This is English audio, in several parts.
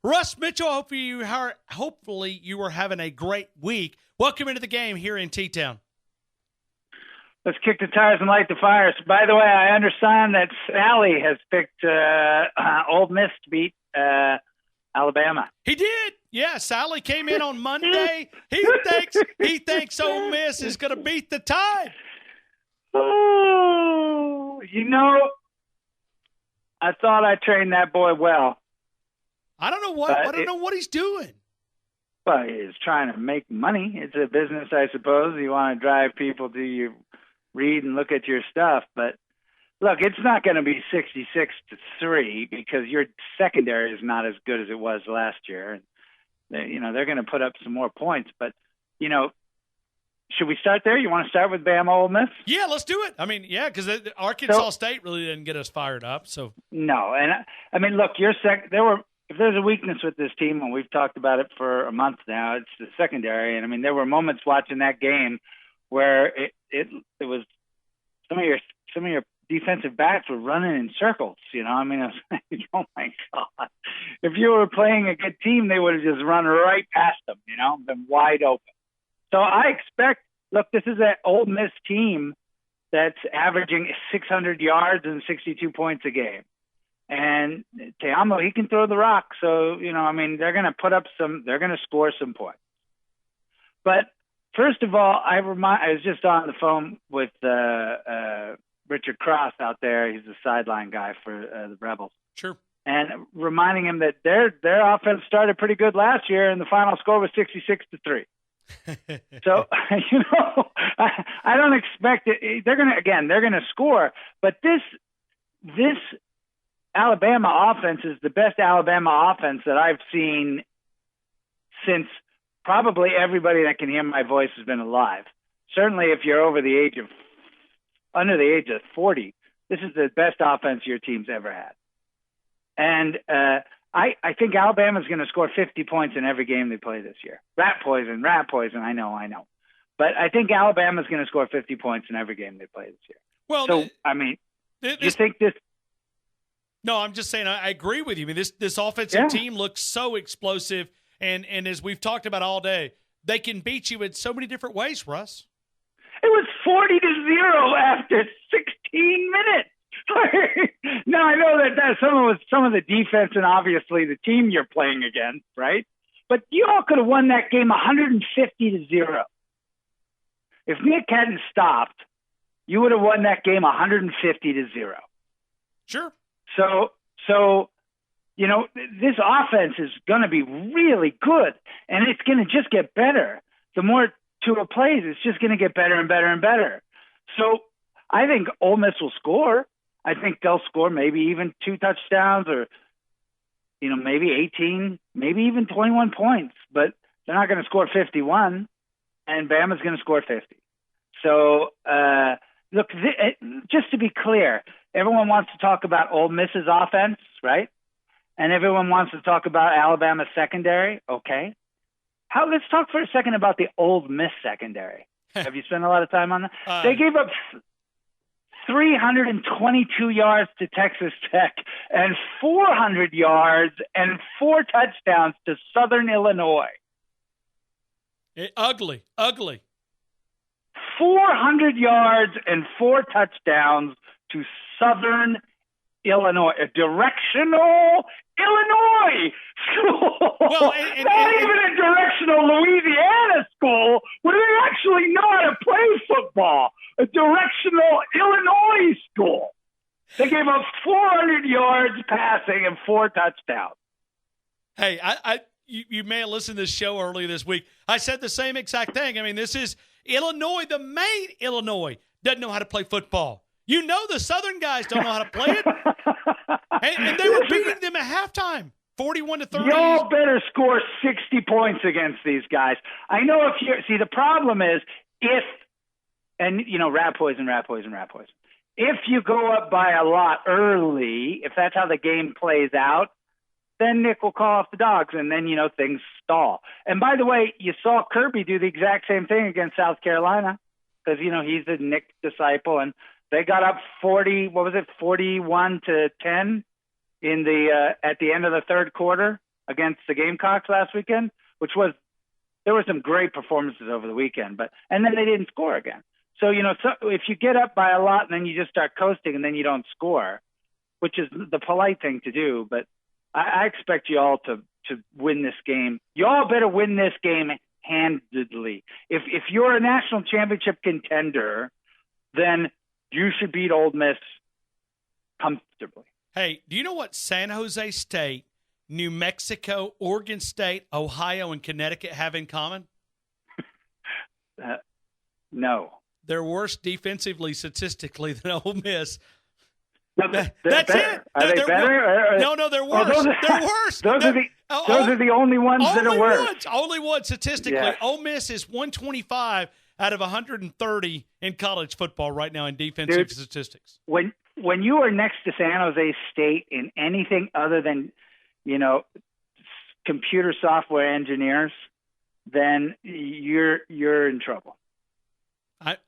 Russ Mitchell, hopefully you are having a great week. Welcome into the game here in T-Town. Let's kick the tires and light the fires. By the way, I understand that Sally has picked Ole Miss to beat Alabama. He did. Yeah, Sally came in on Monday. He thinks Ole Miss is going to beat the Tide. Oh, I thought I trained that boy well. I don't know what he's doing. Well, he's trying to make money. It's a business, I suppose. You want to drive people to read and look at your stuff. But look, it's not going to be 66-3 because your secondary is not as good as it was last year. And they're going to put up some more points. But should we start there? You want to start with Bama Ole Miss? Yeah, let's do it. I mean, yeah, because Arkansas State really didn't get us fired up. So no, and I mean, look, if there's a weakness with this team, and we've talked about it for a month now, it's the secondary. And I mean, there were moments watching that game where it was some of your defensive backs were running in circles. I mean, I was like, oh my God, if you were playing a good team, they would have just run right past them, been wide open. So I expect, look, this is an Ole Miss team that's averaging 600 yards and 62 points a game. And Teamo, he can throw the rock. So, they're going to score some points. But first of all, I was just on the phone with Richard Cross out there. He's the sideline guy for the Rebels. Sure. And reminding him that their offense started pretty good last year, and the final score was 66-3. So, I don't expect it. They're going to score. But this Alabama offense is the best Alabama offense that I've seen since probably everybody that can hear my voice has been alive. Certainly if you're under the age of 40, this is the best offense your team's ever had. And I think Alabama's going to score 50 points in every game they play this year. Rat poison, I know. But I think Alabama's going to score 50 points in every game they play this year. Well, so, you think this – No, I'm just saying I agree with you. I mean, this offensive team looks so explosive, and as we've talked about all day, they can beat you in so many different ways, Russ. It was 40-0 after 16 minutes. Now, I know that some of the defense and obviously the team you're playing against, right? But you all could have won that game 150-0. If Nick hadn't stopped, you would have won that game 150-0. Sure. So, this offense is going to be really good, and it's going to just get better. The more Tua plays, it's just going to get better and better and better. So I think Ole Miss will score. I think they'll score maybe even 2 touchdowns or, maybe 18, maybe even 21 points. But they're not going to score 51, and Bama's going to score 50. So, look, just to be clear, everyone wants to talk about Ole Miss's offense, right? And everyone wants to talk about Alabama's secondary. Okay. Let's talk for a second about the Ole Miss secondary. Have you spent a lot of time on that? They gave up 322 yards to Texas Tech and 400 yards and 4 touchdowns to Southern Illinois. Ugly. 400 yards and 4 touchdowns to Southern Illinois, a directional Illinois school. Well, not even a directional Louisiana school where they actually know how to play football. A directional Illinois school. They gave up 400 yards passing and 4 touchdowns. Hey, you may have listened to this show earlier this week. I said the same exact thing. I mean, this is Illinois. The main Illinois doesn't know how to play football. The Southern guys don't know how to play it. and they were beating them at halftime, 41-30. Y'all better score 60 points against these guys. I know the problem is rat poison. If you go up by a lot early, if that's how the game plays out, then Nick will call off the dogs, and then, things stall. And by the way, you saw Kirby do the exact same thing against South Carolina because, he's a Nick disciple, and they got up 41-10 at the end of the third quarter. against the Gamecocks last weekend, there were some great performances over the weekend, and then they didn't score again. So, if you get up by a lot and then you just start coasting and then you don't score, which is the polite thing to do, but I expect you all to win this game. You all better win this game handedly. If you're a national championship contender, then you should beat Ole Miss comfortably. Hey, do you know what San Jose State, New Mexico, Oregon State, Ohio, and Connecticut have in common? No. They're worse defensively statistically than Ole Miss. That's it. Are they better? No, they're worse. They're worse. Those are the only ones that are worse. Only one statistically. Yeah. Ole Miss is 125 out of 130 in college football right now in defensive statistics. When you are next to San Jose State in anything other than, computer software engineers, then you're in trouble.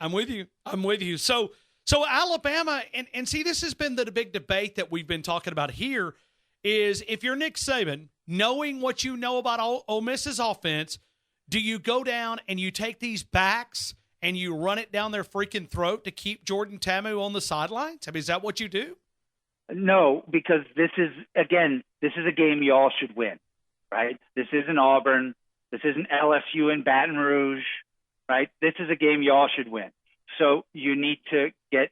I'm with you. So Alabama, and see, this has been the big debate that we've been talking about here, is if you're Nick Saban, knowing what you know about Ole Miss's offense, do you go down and you take these backs and you run it down their freaking throat to keep Jordan Ta'amu on the sidelines? I mean, is that what you do? No, because this is a game you all should win, right? This isn't Auburn. This isn't LSU in Baton Rouge, right? This is a game you all should win. So you need to get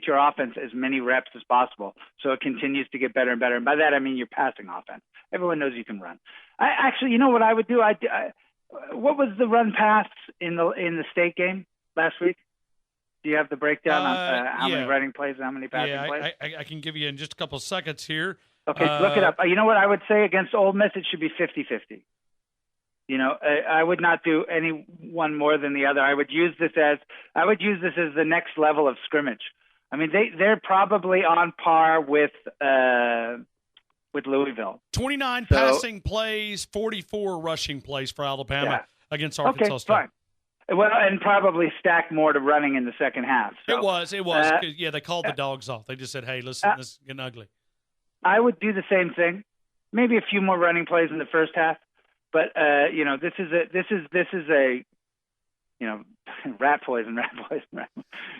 your offense as many reps as possible, so it continues to get better and better. And by that I mean your passing offense. Everyone knows you can run. Actually, you know what I would do? What was the run pass in the state game last week? Do you have the breakdown on how many running plays and how many passing plays? I can give you in just a couple of seconds here. Okay, look it up. You know what I would say against Ole Miss? It should be 50-50. I would not do any one more than the other. I would use this as the next level of scrimmage. I mean, they're probably on par with Louisville. 29 passing plays, 44 rushing plays for Alabama against Arkansas State. Fine. Well, and probably stack more to running in the second half. So, it was. They called the dogs off. They just said, "Hey, listen, this is getting ugly." I would do the same thing. Maybe a few more running plays in the first half. But this is a rat poison.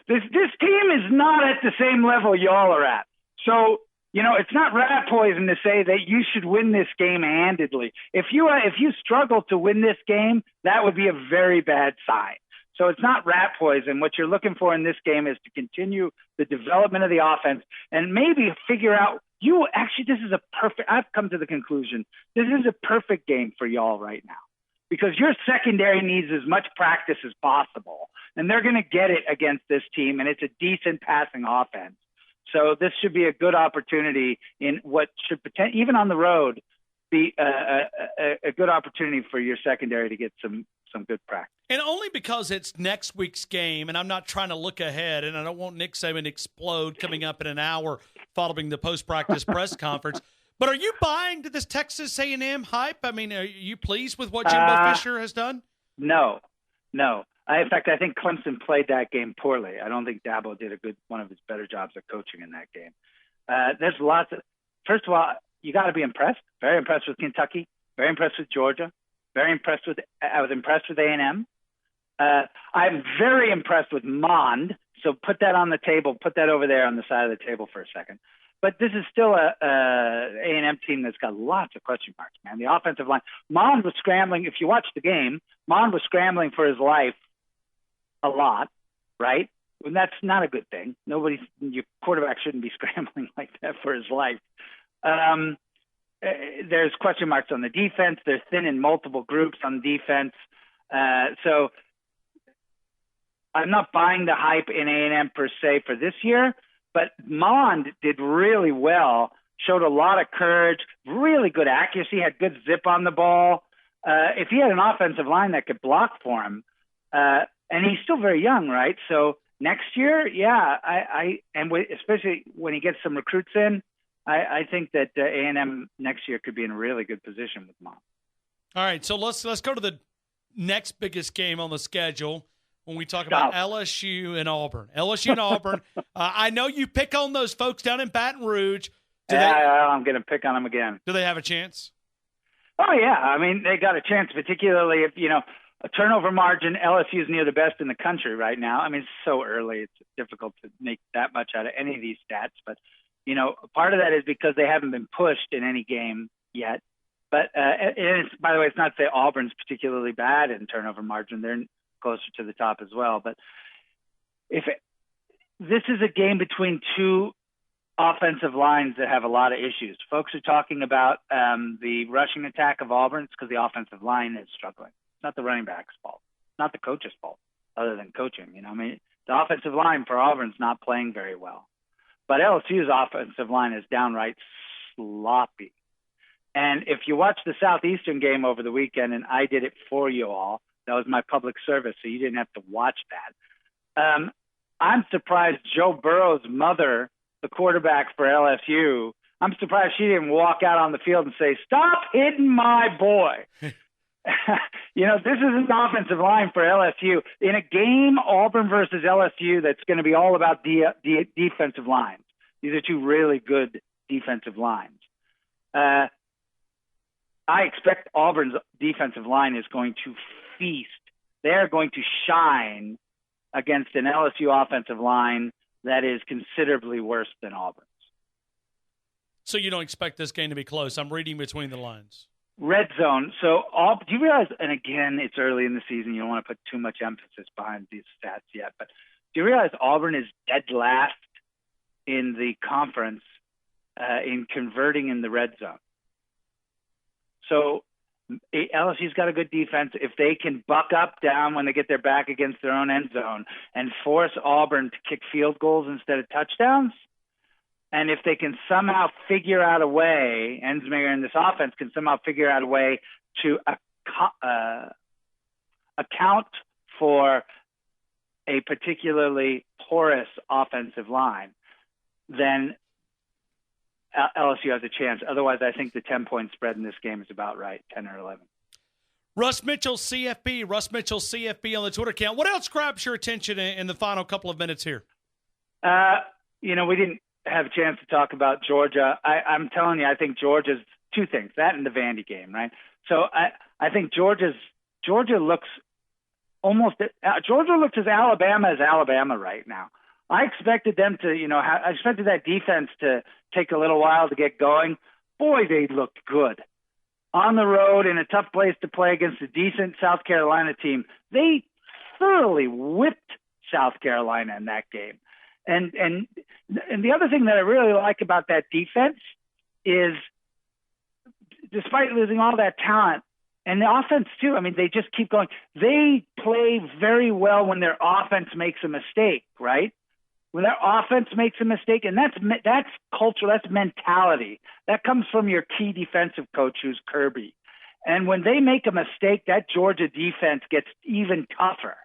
This team is not at the same level y'all are at. So it's not rat poison to say that you should win this game handedly. If you struggle to win this game, that would be a very bad sign. So it's not rat poison. What you're looking for in this game is to continue the development of the offense and maybe figure out. I've come to the conclusion, this is a perfect game for y'all right now because your secondary needs as much practice as possible, and they're going to get it against this team, and it's a decent passing offense. So this should be a good opportunity in what should even on the road be a good opportunity for your secondary to get some good practice. And only because it's next week's game, and I'm not trying to look ahead, and I don't want Nick Saban to explode coming up in an hour following the post-practice press conference. But are you buying to this Texas A&M hype? I mean, are you pleased with what Jimbo Fisher has done? No. In fact, I think Clemson played that game poorly. I don't think Dabo did one of his better jobs of coaching in that game. There's lots of – first of all, you got to be impressed. Very impressed with Kentucky. Very impressed with Georgia. I was impressed with A&M. I'm very impressed with Mond. So put that on the table. Put that over there on the side of the table for a second. But this is still a A&M team that's got lots of question marks, man. The offensive line. Mond was scrambling. If you watch the game, Mond was scrambling for his life a lot, right? And that's not a good thing. Your quarterback shouldn't be scrambling like that for his life. There's question marks on the defense. They're thin in multiple groups on defense. So I'm not buying the hype in A&M per se for this year, but Mond did really well, showed a lot of courage, really good accuracy, had good zip on the ball. If he had an offensive line that could block for him, and he's still very young, right? So next year, especially when he gets some recruits in, I think that A&M next year could be in a really good position with Mond. All right, so let's go to the next biggest game on the schedule when we talk about LSU and Auburn. I know you pick on those folks down in Baton Rouge, I'm going to pick on them again. Do they have a chance? Oh, yeah. I mean, they got a chance, particularly if, a turnover margin. LSU is near the best in the country right now. I mean, it's so early. It's difficult to make that much out of any of these stats. But, part of that is because they haven't been pushed in any game yet. But, by the way, it's not to say Auburn's particularly bad in turnover margin. They're closer to the top as well. But this is a game between two offensive lines that have a lot of issues. Folks are talking about the rushing attack of Auburn. It's because the offensive line is struggling. It's not the running back's fault. It's not the coach's fault, other than coaching. The offensive line for Auburn's not playing very well. But LSU's offensive line is downright sloppy. And if you watch the Southeastern game over the weekend, and I did it for you all, that was my public service, so you didn't have to watch that. I'm surprised Joe Burrow's mother, the quarterback for LSU, I'm surprised she didn't walk out on the field and say, "Stop hitting my boy." This is an offensive line for LSU. In a game, Auburn versus LSU, that's going to be all about defensive lines. These are two really good defensive lines. I expect Auburn's defensive line is going to feast. They're going to shine against an LSU offensive line that is considerably worse than Auburn's. So you don't expect this game to be close. I'm reading between the lines. Red zone. So do you realize, and again, it's early in the season, you don't want to put too much emphasis behind these stats yet, but do you realize Auburn is dead last in the conference in converting in the red zone? So LSU's got a good defense. If they can buck up down when they get their back against their own end zone and force Auburn to kick field goals instead of touchdowns, and if they can somehow figure out a way, Ensminger and this offense can somehow figure out a way to account for a particularly porous offensive line, then LSU has a chance. Otherwise, I think the 10-point spread in this game is about right, 10 or 11. Russ Mitchell, CFB. Russ Mitchell, CFB on the Twitter account. What else grabs your attention in the final couple of minutes here? We didn't have a chance to talk about Georgia. I'm telling you, I think Georgia's two things, that and the Vandy game, right? So I think Georgia looks as Alabama right now. I expected them to, I expected that defense to take a little while to get going. Boy, they looked good. On the road in a tough place to play against a decent South Carolina team, they thoroughly whipped South Carolina in that game. And the other thing that I really like about that defense is, despite losing all that talent, and the offense too, I mean, they just keep going. They play very well when their offense makes a mistake, right? When their offense makes a mistake, and that's culture, that's mentality. That comes from your key defensive coach, who's Kirby. And when they make a mistake, that Georgia defense gets even tougher.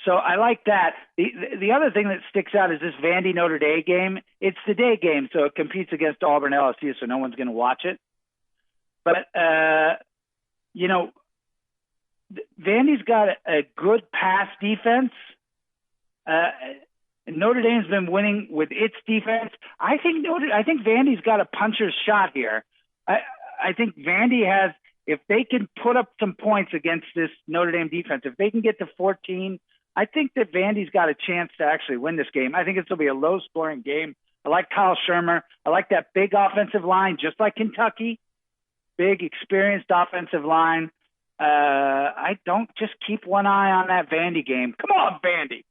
So I like that. The other thing that sticks out is this Vandy Notre Dame game. It's the day game, so it competes against Auburn LSU, so no one's going to watch it. But, Vandy's got a good pass defense. Notre Dame's been winning with its defense. I think Vandy's got a puncher's shot here. I think Vandy has, if they can put up some points against this Notre Dame defense, if they can get to 14, I think that Vandy's got a chance to actually win this game. I think it's going to be a low-scoring game. I like Kyle Shermer. I like that big offensive line, just like Kentucky. Big, experienced offensive line. I don't just keep one eye on that Vandy game. Come on, Vandy.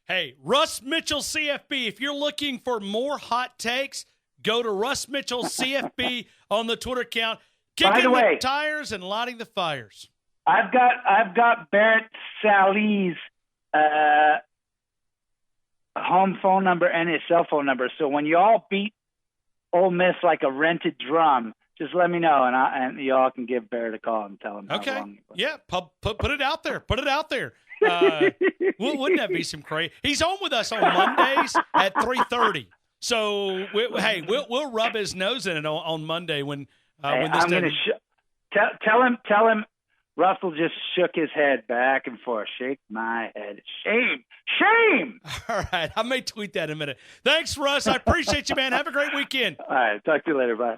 Hey, Russ Mitchell, CFB. If you're looking for more hot takes, go to Russ Mitchell, CFB on the Twitter account. Kicking the tires and lighting the fires. I've got Barrett Saleh's home phone number and his cell phone number. So when you all beat Ole Miss like a rented drum, just let me know, and y'all can give Barrett a call and tell him how long it was. Yeah, put it out there. Put it out there. Wouldn't that be some crazy? He's on with us on Mondays at 3:30. So we'll rub his nose in it on Monday when this. I'm going to tell him Russell just shook his head back and forth. Shake my head. Shame. Shame. All right. I may tweet that in a minute. Thanks, Russ. I appreciate you, man. Have a great weekend. All right. Talk to you later. Bye.